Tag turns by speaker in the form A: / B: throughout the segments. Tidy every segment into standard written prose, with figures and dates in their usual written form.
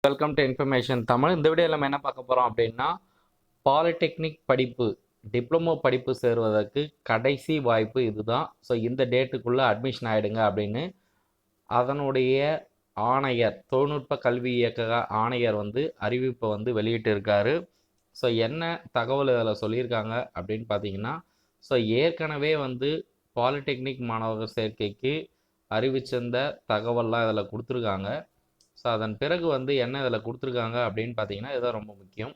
A: Welcome to information Tamil. இந்த வீடியோவில் நம்ம என்ன பார்க்க போகிறோம் அப்படின்னா, பாலிடெக்னிக் படிப்பு டிப்ளமோ படிப்பு சேருவதற்கு கடைசி வாய்ப்பு இதுதான். ஸோ இந்த டேட்டுக்குள்ளே அட்மிஷன் ஆகிடுங்க அப்படின்னு அதனுடைய ஆணையர், தொழில்நுட்ப கல்வி இயக்கக ஆணையர் அறிவிப்பை வெளியிட்டு இருக்காரு. ஸோ என்ன தகவல் இதில் சொல்லியிருக்காங்க அப்படின்னு பார்த்தீங்கன்னா, ஸோ ஏற்கனவே பாலிடெக்னிக் மாணவர்கள் சேர்க்கைக்கு அறிவிச்சிருந்த தகவல்லாம் இதில் கொடுத்துருக்காங்க. ஸோ அதன் பிறகு என்ன இதில் கொடுத்துருக்காங்க அப்படின்னு பார்த்தீங்கன்னா, இதுதான் ரொம்ப முக்கியம்.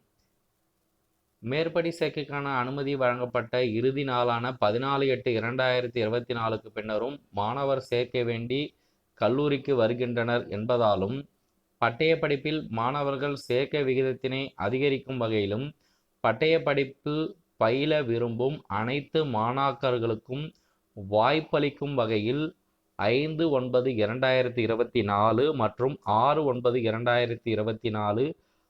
A: மேற்படி சேர்க்கைக்கான அனுமதி வழங்கப்பட்ட இறுதி நாளான 14/8/2024க்கு பின்னரும் மாணவர் சேர்க்க வேண்டி கல்லூரிக்கு வருகின்றனர் என்பதாலும், பட்டய படிப்பில் மாணவர்கள் சேர்க்கை விகிதத்தினை அதிகரிக்கும் வகையிலும், பட்டய படிப்பு பயில விரும்பும் அனைத்து மாணாக்கர்களுக்கும் வாய்ப்பளிக்கும் வகையில் 5/9/2024 மற்றும் 6/9/2024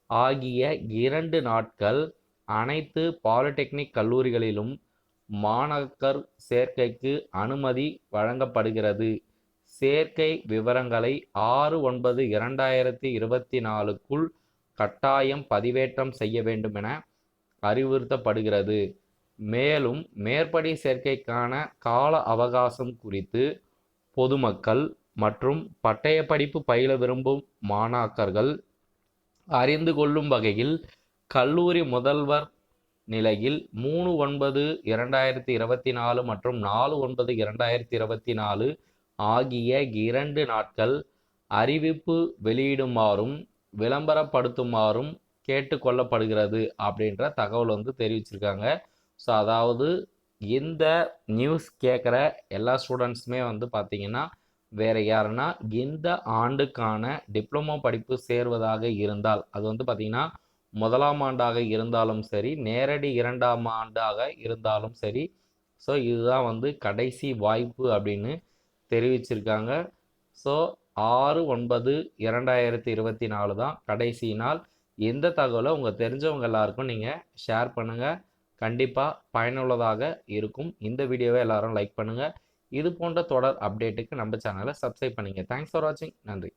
A: ஆகிய 2 நாட்கள் அனைத்து பாலிடெக்னிக் கல்லூரிகளிலும் மாணாக்கர் சேர்க்கைக்கு அனுமதி வழங்கப்படுகிறது. சேர்க்கை விவரங்களை 6/9/2024க்குள் கட்டாயம் பதிவேற்றம் செய்ய வேண்டும் என அறிவுறுத்தப்படுகிறது. மேலும் மேற்படி சேர்க்கைக்கான கால அவகாசம் குறித்து பொதுமக்கள் மற்றும் பட்டய படிப்பு பயில விரும்பும் மாணாக்கர்கள் அறிந்து கொள்ளும் வகையில் கல்லூரி முதல்வர் நிலையில் 3/9/2024 மற்றும் 4/9/2024 ஆகிய 2 நாட்கள் அறிவிப்பு வெளியிடுமாறும் விளம்பரப்படுத்துமாறும் கேட்டுக்கொள்ளப்படுகிறது அப்படின்ற தகவல் தெரிவிச்சிருக்காங்க. ஸோ அதாவது இந்த நியூஸ் கேட்குற எல்லா ஸ்டூடெண்ட்ஸுமே பார்த்தீங்கன்னா, வேறு யாருன்னா இந்த ஆண்டுக்கான டிப்ளமோ படிப்பு சேர்வதாக இருந்தால், அது பார்த்தீங்கன்னா முதலாம் ஆண்டாக இருந்தாலும் சரி, நேரடி 2ஆம் ஆண்டாக இருந்தாலும் சரி, ஸோ இதுதான் கடைசி வாய்ப்பு அப்படின்னு தெரிவிச்சிருக்காங்க. ஸோ 6/9/2024 தான் கடைசி நாள். எந்த தகவலை உங்கள் தெரிஞ்சவங்க எல்லாருக்கும் நீங்கள் ஷேர் பண்ணுங்கள். கண்டிப்பாக பயனுள்ளதாக இருக்கும். இந்த வீடியோவை எல்லாரும் லைக் பண்ணுங்கள். இது போன்ற தொடர் அப்டேட்டுக்கு நம்ம சேனலை சப்ஸ்கிரைப் பண்ணுங்கள். தேங்க்ஸ் ஃபார் வாட்சிங். நன்றி.